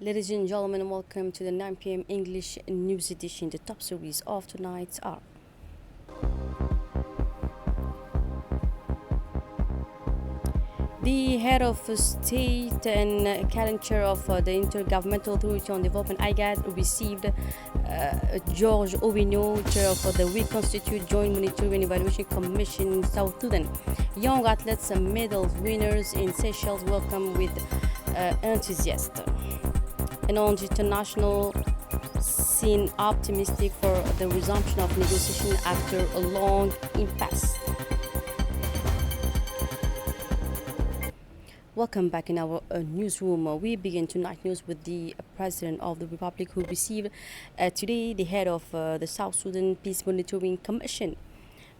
Ladies and gentlemen, welcome to the 9 p.m. English News Edition. The top stories of tonight are: the head of state and current chair of the Intergovernmental Authority on Development (IGAD) received George Owino, chair of the reconstituted Joint Monitoring Evaluation Commission in South Sudan. Young athletes and medal winners in Seychelles welcome with enthusiasm. And on the international scene, optimistic for the resumption of negotiation after a long impasse. Welcome back in our newsroom. We begin tonight news with the President of the Republic, who received today the head of the South Sudan Peace Monitoring Commission.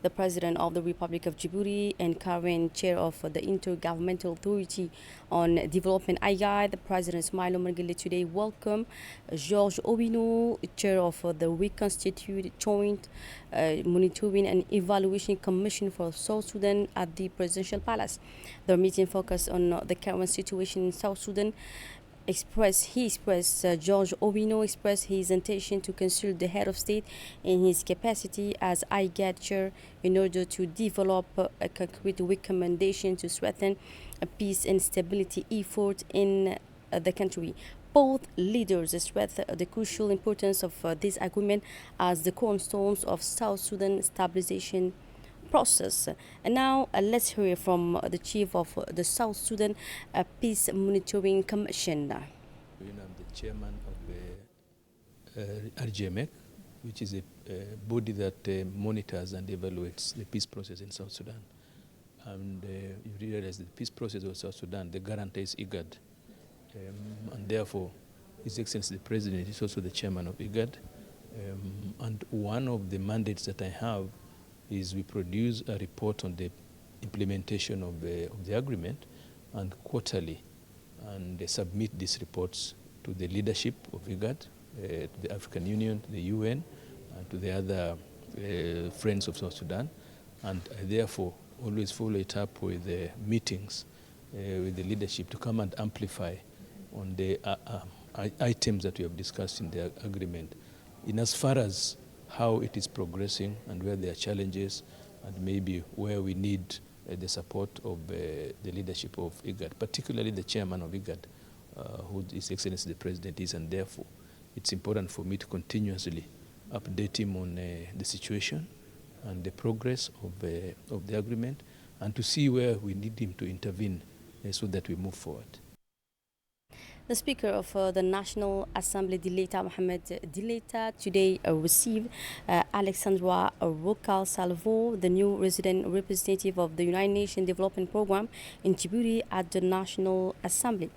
The President of the Republic of Djibouti and current chair of the Intergovernmental Authority on Development (IGAD), the President Ismail Omar Guelleh, today welcomed George Owino, chair of the reconstituted Joint Monitoring and Evaluation Commission for South Sudan at the Presidential Palace. The meeting focused on the current situation in South Sudan. George Owino expressed his intention to consult the head of state in his capacity as IGAD chair in order to develop a concrete recommendation to strengthen a peace and stability effort in the country. Both leaders stressed the crucial importance of this agreement as the cornerstones of South Sudan stabilization process. And now let's hear from the chief of the South Sudan Peace Monitoring Commission. I'm the chairman of RGMEC, which is a body that monitors and evaluates the peace process in South Sudan. And you realize the peace process of South Sudan, the guarantee is IGAD. And therefore, His Excellency the President is also the chairman of IGAD. And one of the mandates that I have is we produce a report on the implementation of the agreement and quarterly, and they submit these reports to the leadership of IGAD, the African Union, the UN, and to the other friends of South Sudan. And I therefore always follow it up with meetings with the leadership to come and amplify on the items that we have discussed in the agreement, in as far as how it is progressing and where there are challenges, and maybe where we need the support of the leadership of IGAD, particularly the chairman of IGAD, who His Excellency the President is, and therefore it's important for me to continuously update him on the situation and the progress of the agreement, and to see where we need him to intervene so that we move forward. The Speaker of the National Assembly, Dileita Mohamed Dileita, today received Alexandra Rokal Salvo, the new resident representative of the United Nations Development Programme in Djibouti, at the National Assembly.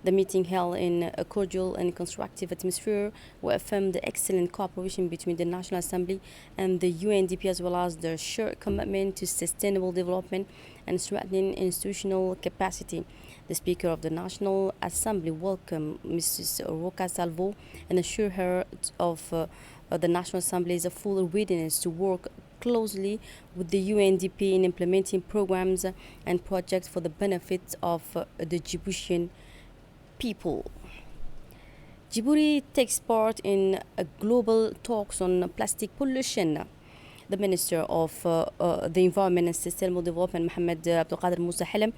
The meeting, held in a cordial and constructive atmosphere, will affirm the excellent cooperation between the National Assembly and the UNDP, as well as their shared commitment to sustainable development and strengthening institutional capacity. The Speaker of the National Assembly welcomed Mrs. Roca Salvo and assured her of the National Assembly's full readiness to work closely with the UNDP in implementing programs and projects for the benefit of the Djiboutian people. Djibouti takes part in global talks on plastic pollution. The Minister of the Environment and Sustainable Development, Mohamed Abdelkader Moussa Helem,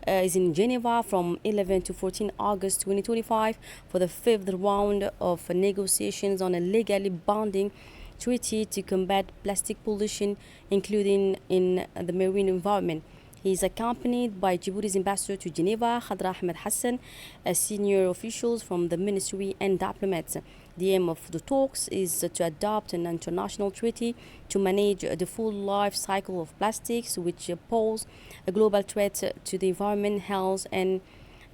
is in Geneva from 11 to 14 August 2025 for the fifth round of negotiations on a legally binding treaty to combat plastic pollution, including in the marine environment. He is accompanied by Djibouti's ambassador to Geneva, Khadra Ahmed Hassan, senior officials from the ministry and diplomats. The aim of the talks is to adopt an international treaty to manage the full life cycle of plastics, which pose a global threat to the environment, health, and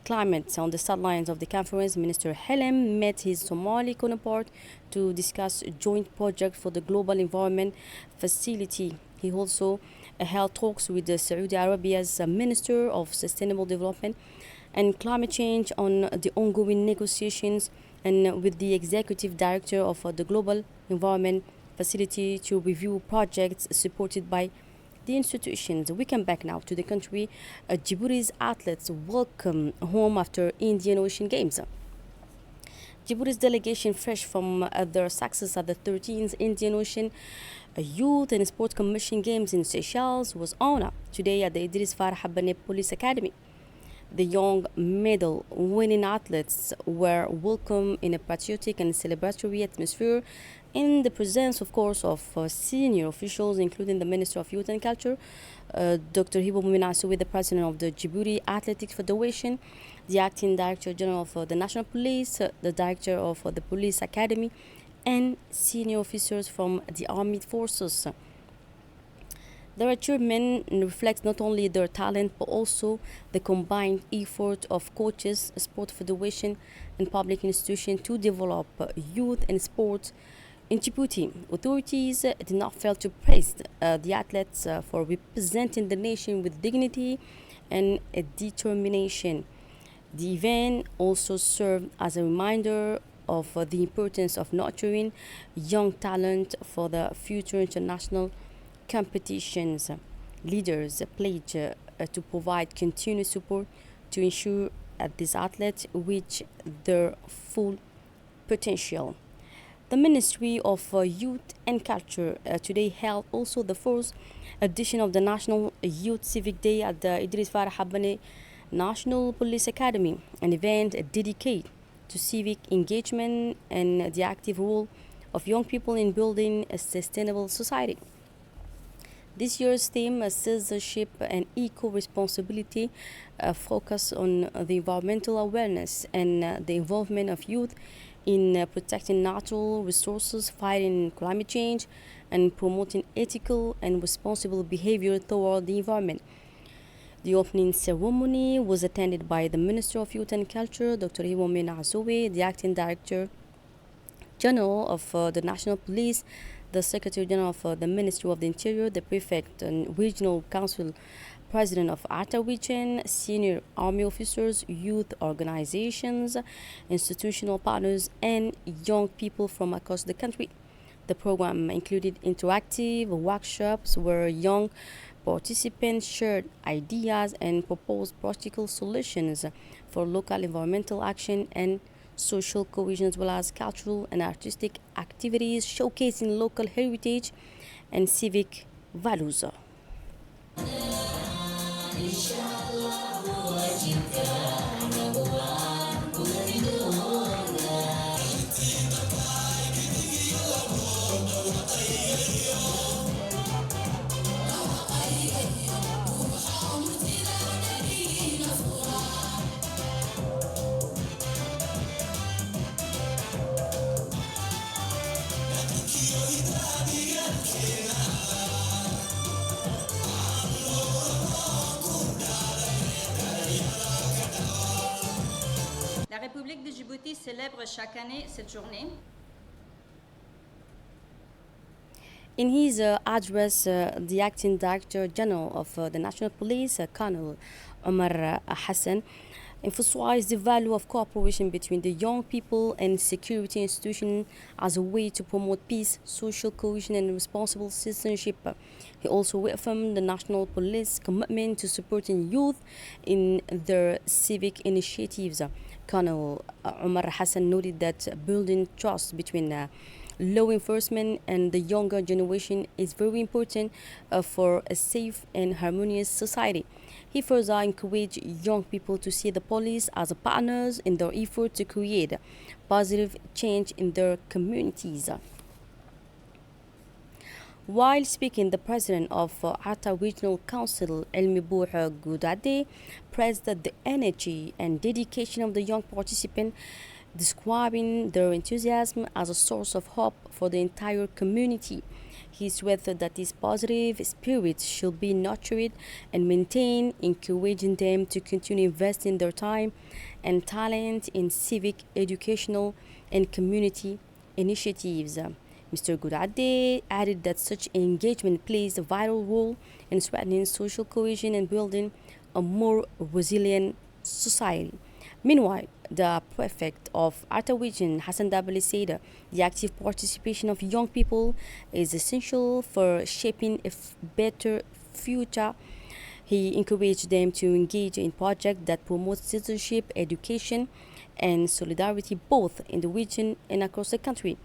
climate. On the sidelines of the conference, Minister Helem met his Somali counterpart to discuss a joint project for the Global Environment Facility. He also held talks with the Saudi Arabia's Minister of Sustainable Development and Climate Change on the ongoing negotiations, and with the Executive Director of the Global Environment Facility to review projects supported by the institutions. We come back now to the country. Djibouti's athletes welcome home after Indian Ocean Games. Djibouti's delegation, fresh from their success at the 13th Indian Ocean Youth and Sport Commission Games in Seychelles, was honored today at the Idris Farah Habane Police Academy. The young medal winning athletes were welcomed in a patriotic and celebratory atmosphere in the presence, of course, of senior officials, including the Minister of Youth and Culture, Dr. Hibo Mumina Asoui, the President of the Djibouti Athletics Federation, the Acting Director General of the National Police, the Director of the Police Academy, and senior officers from the armed forces. Their achievement reflects not only their talent but also the combined effort of coaches, sport federation, and public institutions to develop youth and sport in Djibouti. Authorities did not fail to praise the athletes for representing the nation with dignity and determination. The event also served as a reminder of the importance of nurturing young talent for the future international competitions. Leaders pledge to provide continuous support to ensure that these athletes reach their full potential. The Ministry of Youth and Culture today held also the fourth edition of the National Youth Civic Day at the Idris Farah Habane National Police Academy, an event dedicated to civic engagement and the active role of young people in building a sustainable society. This year's theme, citizenship and eco-responsibility, focus on the environmental awareness and the involvement of youth in protecting natural resources, fighting climate change, and promoting ethical and responsible behavior toward the environment. The opening ceremony was attended by the Minister of Youth and Culture, Dr. Hibo Mumina Asoui, the Acting Director General of the National Police, the Secretary General of the Ministry of the Interior, the Prefect and Regional Council President of Arta Region, senior army officers, youth organizations, institutional partners, and young people from across the country. The program included interactive workshops where young participants shared ideas and proposed practical solutions for local environmental action and social cohesion, as well as cultural and artistic activities showcasing local heritage and civic values. La République de Djibouti célèbre chaque année cette journée. In his address, the Acting Director General of the National Police, Colonel Omar Hassan, emphasized the value of cooperation between the young people and security institutions as a way to promote peace, social cohesion, and responsible citizenship. He also reaffirmed the National Police commitment to supporting youth in their civic initiatives. Colonel Omar Hassan noted that building trust between law enforcement and the younger generation is very important for a safe and harmonious society. He further encouraged young people to see the police as partners in their effort to create positive change in their communities. While speaking, the president of Arta Regional Council, Elmi Bouh Goudade, praised the energy and dedication of the young participants, describing their enthusiasm as a source of hope for the entire community. He stressed that this positive spirit should be nurtured and maintained, encouraging them to continue investing their time and talent in civic, educational, and community initiatives. Mr. Goudade added that such engagement plays a vital role in strengthening social cohesion and building a more resilient society. Meanwhile, the prefect of Arta Region, Hassan Dabali, said the active participation of young people is essential for shaping a better future. He encouraged them to engage in projects that promote citizenship, education, and solidarity both in the region and across the country.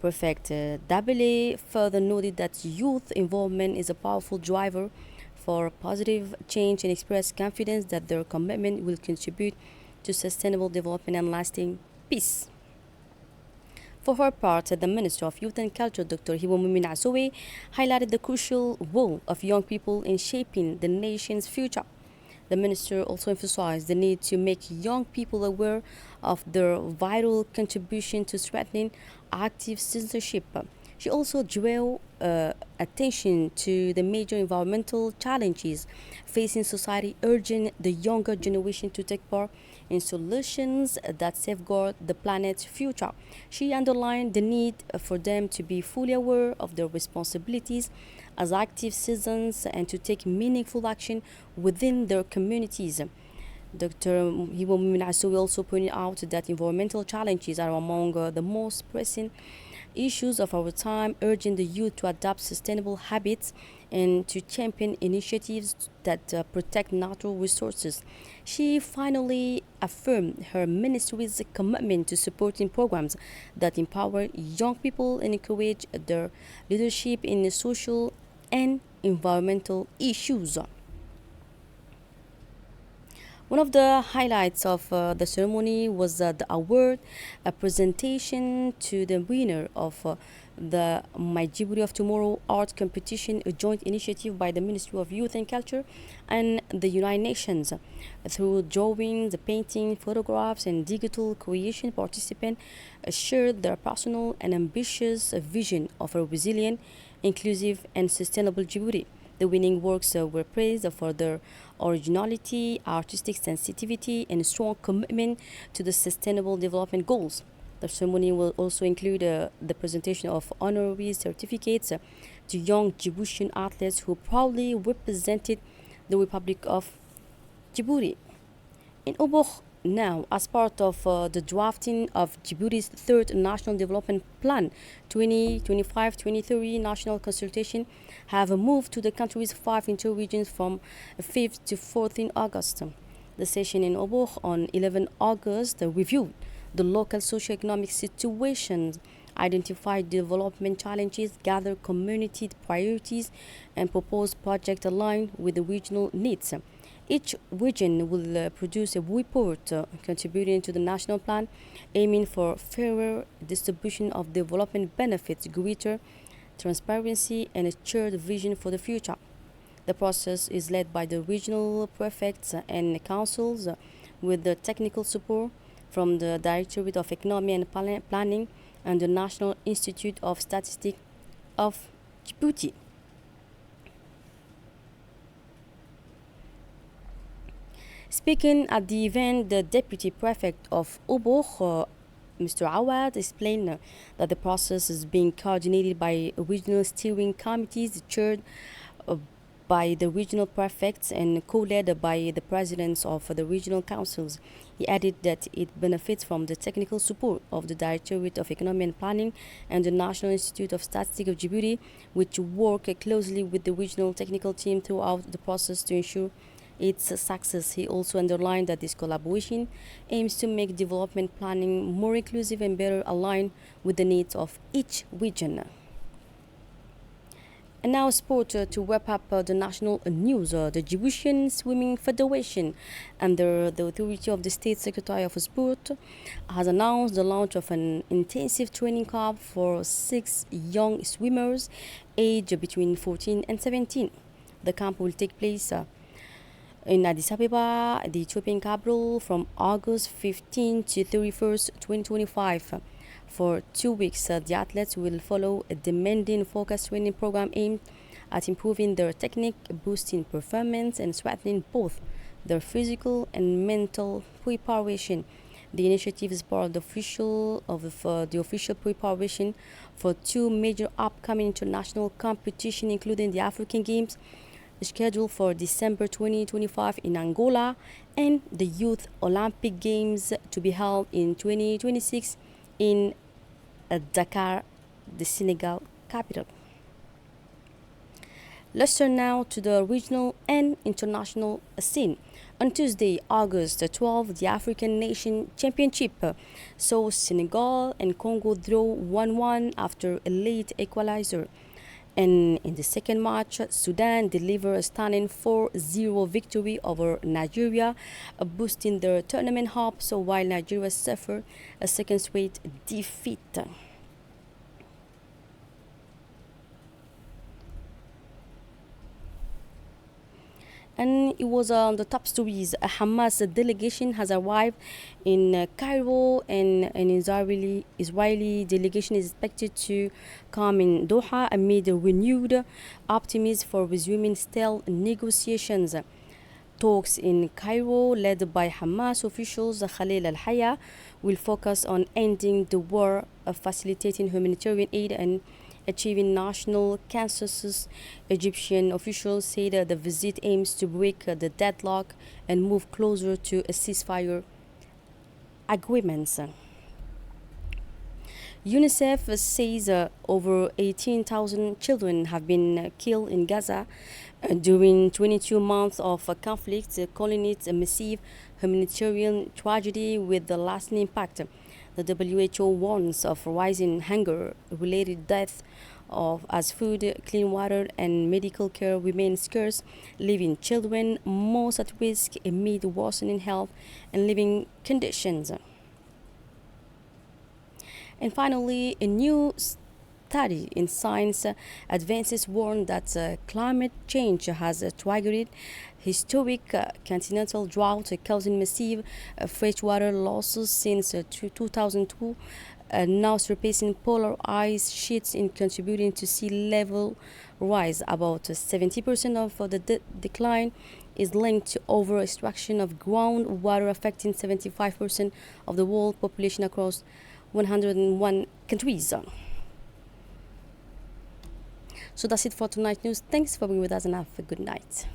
Prefect Dabele further noted that youth involvement is a powerful driver for positive change and expressed confidence that their commitment will contribute to sustainable development and lasting peace. For her part, the Minister of Youth and Culture, Dr. Hibo Mumin Azowe, highlighted the crucial role of young people in shaping the nation's future. The minister also emphasized the need to make young people aware of their vital contribution to strengthening active citizenship. She also drew attention to the major environmental challenges facing society, urging the younger generation to take part in solutions that safeguard the planet's future. She underlined the need for them to be fully aware of their responsibilities as active citizens and to take meaningful action within their communities. Dr. Hibo Mumin also pointed out that environmental challenges are among the most pressing issues of our time, urging the youth to adopt sustainable habits and to champion initiatives that protect natural resources. She finally affirmed her ministry's commitment to supporting programs that empower young people and encourage their leadership in social and environmental issues. One of the highlights of the ceremony was the award presentation to the winner of the My Djibouti of Tomorrow art competition, a joint initiative by the Ministry of Youth and Culture and the United Nations. Through drawings, painting, photographs, and digital creation, participants shared their personal and ambitious vision of a resilient, inclusive, and sustainable Djibouti. The winning works were praised for their originality, artistic sensitivity, and strong commitment to the sustainable development goals. The ceremony will also include the presentation of honorary certificates to young Djiboutian athletes who proudly represented the Republic of Djibouti. In Oboch now, as part of the drafting of Djibouti's third National Development Plan 2025-2030 national consultation have moved to the country's 5 inter-regions from 5th to 14 August. The session in Oboch on 11 August reviewed the local socio-economic situations, identified development challenges, gathered community priorities, and proposed projects aligned with the regional needs. Each region will produce a report contributing to the national plan, aiming for fairer distribution of development benefits, greater transparency, and a shared vision for the future. The process is led by the regional prefects and councils with the technical support from the Directorate of Economy and Planning and the National Institute of Statistics of Djibouti. Speaking at the event, the Deputy Prefect of Oboch, Mr. Awad, explained that the process is being coordinated by regional steering committees chaired by the regional prefects and co-led by the presidents of the regional councils. He added that it benefits from the technical support of the Directorate of Economy and Planning and the National Institute of Statistics of Djibouti, which work closely with the regional technical team throughout the process to ensure its success. He also underlined that this collaboration aims to make development planning more inclusive and better aligned with the needs of each region. And now sport to wrap up the national news. The Djiboutian Swimming Federation, under the authority of the State Secretary of Sport, has announced the launch of an intensive training camp for 6 young swimmers aged between 14 and 17. The camp will take place in Addis Ababa, the Ethiopian capital, from August 15 to 31st, 2025. For 2 weeks, the athletes will follow a demanding focus training program aimed at improving their technique, boosting performance, and strengthening both their physical and mental preparation. The initiative is part of the official preparation for 2 major upcoming international competitions, including the African Games, scheduled for December 2025 in Angola, and the Youth Olympic Games to be held in 2026 in Dakar, the Senegal capital. Let's turn now to the regional and international scene. On Tuesday, August 12, the African Nation Championship saw Senegal and Congo draw 1-1 after a late equalizer. And in the second match, Sudan delivered a stunning 4-0 victory over Nigeria, boosting their tournament hopes while Nigeria suffered a second straight defeat. And it was on the top stories. A Hamas delegation has arrived in Cairo, and an Israeli delegation is expected to come in Doha amid renewed optimism for resuming stealth negotiations. Talks in Cairo, led by Hamas officials Khalil al-Haya, will focus on ending the war, facilitating humanitarian aid, and achieving national consensus. Egyptian officials say that the visit aims to break the deadlock and move closer to a ceasefire agreements. UNICEF says over 18,000 children have been killed in Gaza during 22 months of conflict, calling it a massive humanitarian tragedy with the lasting impact. The WHO warns of rising hunger-related deaths as food, clean water, and medical care remain scarce, leaving children most at risk amid worsening health and living conditions. And finally, a new study in Science Advances warn that climate change has triggered historic continental drought, causing massive freshwater losses since 2002, now surpassing polar ice sheets and contributing to sea level rise. About 70% of the decline is linked to over-extraction of groundwater, affecting 75% of the world population across 101 countries. So that's it for tonight's news. Thanks for being with us and have a good night.